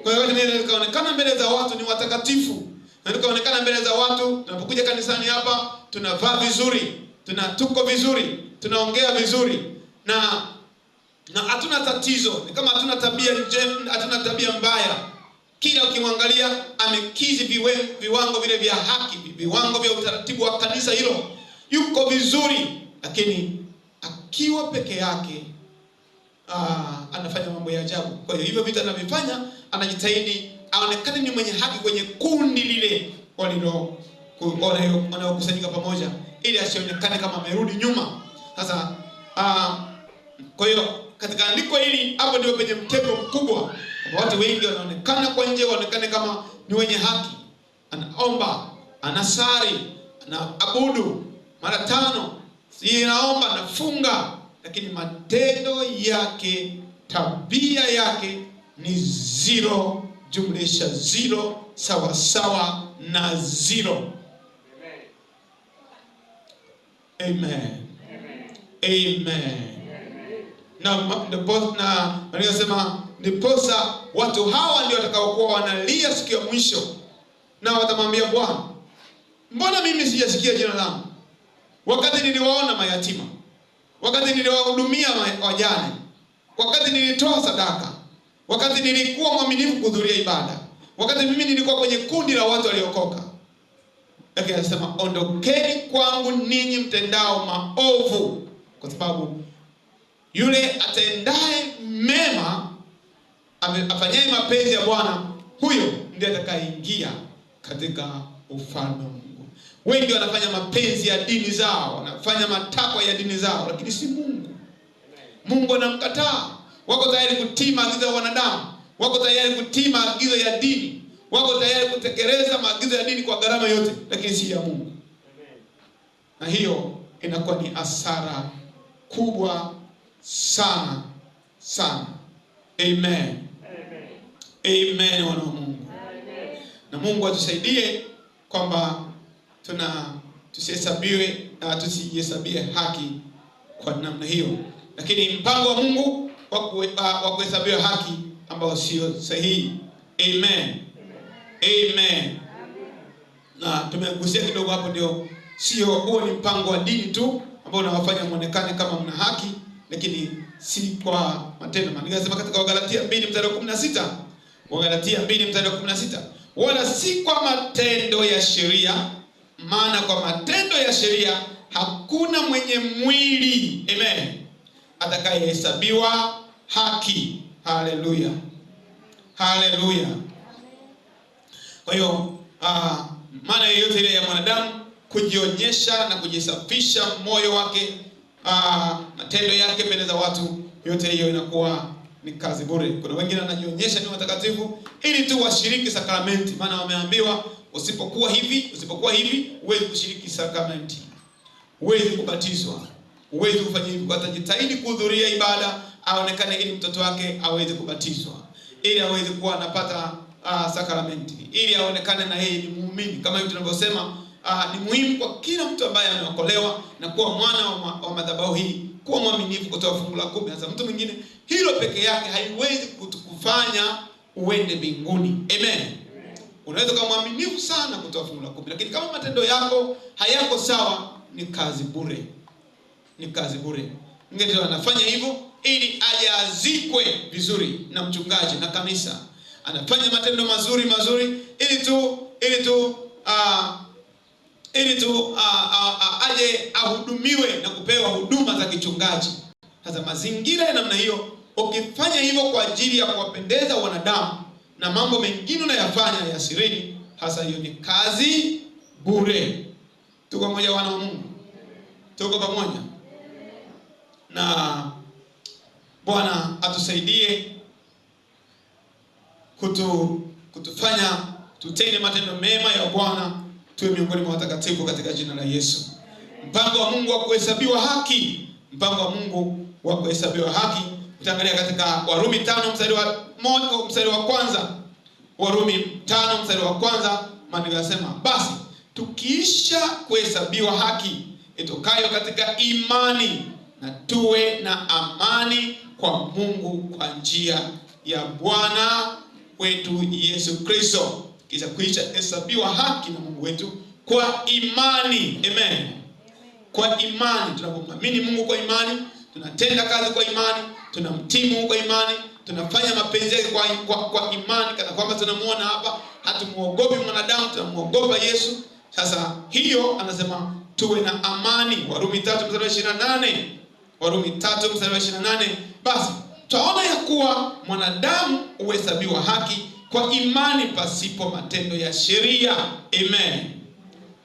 Kwa hiyo tunaonekana mbele za watu ni watakatifu. Na tukaonekana mbele za watu, tunapokuja kanisani hapa tunavaa vizuri, tuko vizuri, tunaongea vizuri, na hatuna tatizo. Ni kama hatuna tabia mbaya. Kila ukimwangalia amekizi viwango vile vya haki, viwango vya utaratibu wa kanisa hilo. Yuko vizuri, lakini akiwa peke yake anafanya mambo ya ajabu. Kwa hiyo hivyo vitu anavifanya, anajitahidi aonekane ni mwenye haki kwenye kundi lile wanaokusanyika pamoja, ili asionekane kama amerudi nyuma. Sasa kwa hiyo katika andiko hili hapo ndio penye mtego mkubwa. Watu wengi wanaonekana kwa nje, wanaonekana kama ni wenye haki. Anaomba, anasali, anaabudu mara 5, anaomba, anafunga, lakini matendo yake, tabia yake ni 0 jumlisha 0 sawa sawa na 0. Amen. Amen. Na wanasema ndiposa watu hawa ndio watakaokuwa wanalia siku ya mwisho, na watamwambia Bwana, mbona mimi sijasikia jina langu wakati niliwaona mayatima, wakati niliwahudumia wajane, wakati nilitoa sadaka, wakati nilikuwa mwaminifu kuhudhuria ibada, wakati mimi nilikuwa kwenye kundi la watu waliokoka. Lakini anasema, ondokeni kwangu ninyi mtendao maovu, kwa sababu yule atendaye mema, afanyaye mapenzi ya Bwana, huyo ndiye atakayeingia katika ufalme wa Mungu. Wengi wanafanya mapenzi ya dini zao, wanafanya matakwa ya dini zao, lakini si Mungu. Mungu anamkataa. Wako tayari kutii maagizo ya wanadamu, wako tayari kutii maagizo ya dini, wako tayari kutekeleza maagizo ya dini kwa gharama yote, lakini si ya Mungu. Na hiyo inakuwa ni hasara kubwa sana sana. Amen. Amen, wana wa Mungu. Na Mungu atusaidie kwamba tusihesabie haki kwa namna hiyo, lakini mpango wa Mungu wa kuhesabiwa haki ambao sio sahihi. Amen. Amen. Na tumegusia kidogo hapo, ndio sio huo ni mpango wa dini tu ambao unawafanya muonekane kama mna haki, lakini si kwa matendo. Maana ningesema katika Wagalatia 2:16, Wagalatia 2:16, wala si kwa matendo ya sheria, maana kwa matendo ya sheria hakuna mwenye mwili, amen, atakayehesabiwa haki. Haleluya. Haleluya. Kwa hiyo maana yoyote ile ya mwanadamu kujionyesha na kujisafisha moyo wake, matendo yake mbele za watu, yote hiyo inakuwa ni kazi bure. Kuna wengine wanajionyesha ni watakatifu ili tu washiriki sakramenti, maana wameambiwa usipokuwa hivi huwezi kushiriki sakramenti, huwezi kubatizwa, huwezi kufanya hivyo. Atajitahidi kuhudhuria ibada, aonekane ili mtoto wake aweze kubatizwa, ili aweze kuwa anapata sakramenti, ili aonekane na yeye ni muumini. Kama hivi tunavyosema, ni muhimu kwa kila mtu ambaye ameokolewa na kuwa mwana wa madhabahu hii, kuwa mwaminifu kutoa fungu la 10. Sasa mtu mwingine, hilo peke yake haiwezi kufanya uende mbinguni. Amen. Unaweza kuwa mwaminifu sana kutoa fungu la 10, lakini kama matendo yako hayako sawa, ni kazi bure. Ni kazi bure. Mwingine anafanya hivyo ili ajazikwe vizuri na mchungaji na kanisa. Anafanya matendo mazuri ili tu aje ahudumiwe na kupewa huduma za kichungaji. Sasa mazingira ya namna hiyo, ukifanya hivyo kwa ajili ya kuwapendeza wanadamu na mambo mengine unayofanya ya sirini, hasa hiyo ni kazi bure. Tuko pamoja, wana wa Mungu? Tuko pamoja? Na Bwana atusaidie kutufanya tutende matendo mema ya Bwana, tuwe miongoni mwa watakatifu katika jina la Yesu. Mpango wa Mungu wa kuhesabiwa haki, mpango wa Mungu wa kuhesabiwa haki. Utaangalia katika Warumi 5 mstari wa kwanza. Warumi 5 mstari wa kwanza, maandiko yanasema, basi tukiisha kuhesabiwa haki itokayo katika imani, na tuwe na amani kwa Mungu kwa njia ya Bwana wetu Yesu Kristo, kisha kuisha hesabiwa haki na Mungu wetu kwa imani. Amen. Kwa imani, tunapomwamini Mungu kwa imani, tunatenda kazi kwa imani, tunamtii Mungu kwa imani, tunafanya mapenzi yake kwa imani, kana kwamba tunamuona hapa. Hatumuogopi mwanadamu, tunamuogopa Yesu. Sasa hiyo anasema tuwe na amani. Warumi 3:28. Warumi 3:28. Basi tutaona ya kuwa mwanadamu huhesabiwa haki kwa imani pasipo matendo ya sheria. Amen.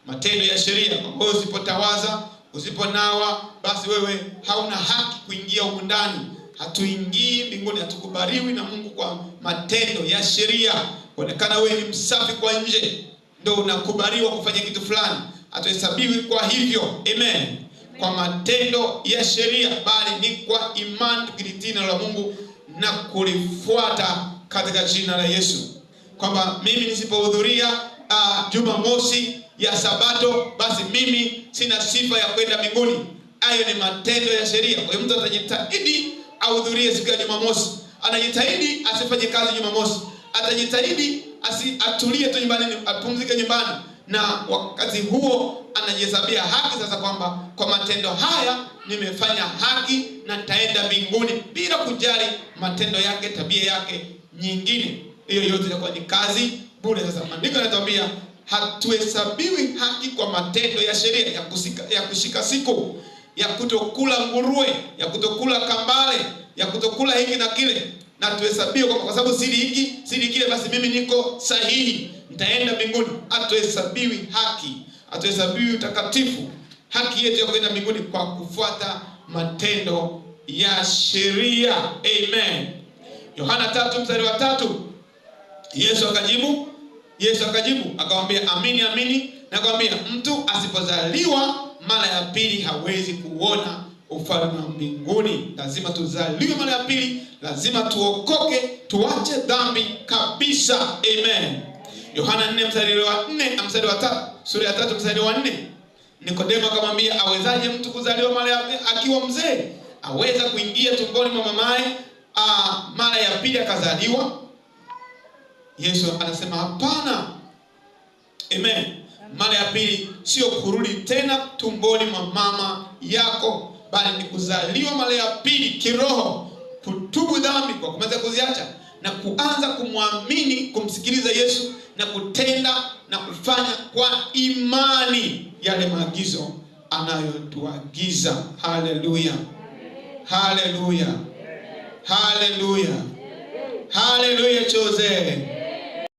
Matendo ya sheria, kwa usipotawaza, usiponawa, basi wewe hauna haki kuingia huko ndani. Hatuingii mbinguni, hatukubaliwi na Mungu kwa matendo ya sheria. Onekana wewe ni msafi kwa nje, ndio unakubaliwa kufanya kitu fulani. Hatuhesabiwi kwa hivyo. Amen. Kwa matendo ya sheria, bali ni kwa imani tukilitii neno la Mungu na kulifuata katika jina la Yesu. Kwamba mimi nisipohudhuria Jumamosi ya Sabato, basi mimi sina sifa ya kwenda mbinguni. Hayo ni matendo ya sheria. Kwa hiyo mtu atajitahidi ahudhurie siku ya Jumamosi, anajitahidi asifanye kazi Jumamosi, atajitahidi atulie tu nyumbani, apumzike nyumbani, na wakati huo anajihesabia haki sasa, kwamba kwa matendo haya nimefanya haki na nitaenda mbinguni, bila kujali matendo yake, tabia yake nyingine. Hiyo yote inakuwa ni kazi bure. Sasa maandiko yanatuambia hatuhesabiwi haki kwa matendo ya sheria, ya kushika siku, ya kutokula nguruwe, ya kutokula kambale, ya kutokula hiki na kile. Na tuhesabiwe kwa sababu siri hiki, siri kile, basi mimi niko sahihi, nitaenda mbinguni. Hatuhesabiwi haki, hatuhesabiwi utakatifu. Haki yetu ya kwenda mbinguni kwa kufuata matendo ya sheria. Amen. Yohana 3:3. Yesu akajibu akamwambia, amini amini nakwambia, mtu asipozaliwa mara ya pili hawezi kuona ufalme wa mbinguni. Lazima tuzaliwe mara ya pili, lazima tuokoke, tuache dhambi kabisa. Amen. Yohana 4:4, sura ya 3:4. Nikodemo akamwambia, awezaje mtu kuzaliwa mara ya pili akiwa mzee? Aweza kuingia tumboni mwa mamaye mara ya pili akazaliwa? Yesu anasema hapana. Amen. Mara ya pili sio kurudi tena tumboni mwa mama yako, bali ni kuzaliwa mara ya pili kiroho, kutubu dhambi kwa kumaliza kuziacha na kuanza kumwamini, kumsikiliza Yesu na kutenda na kufanya kwa imani yale maagizo anayotuagiza. Haleluya. Haleluya. Haleluya. Haleluya choze.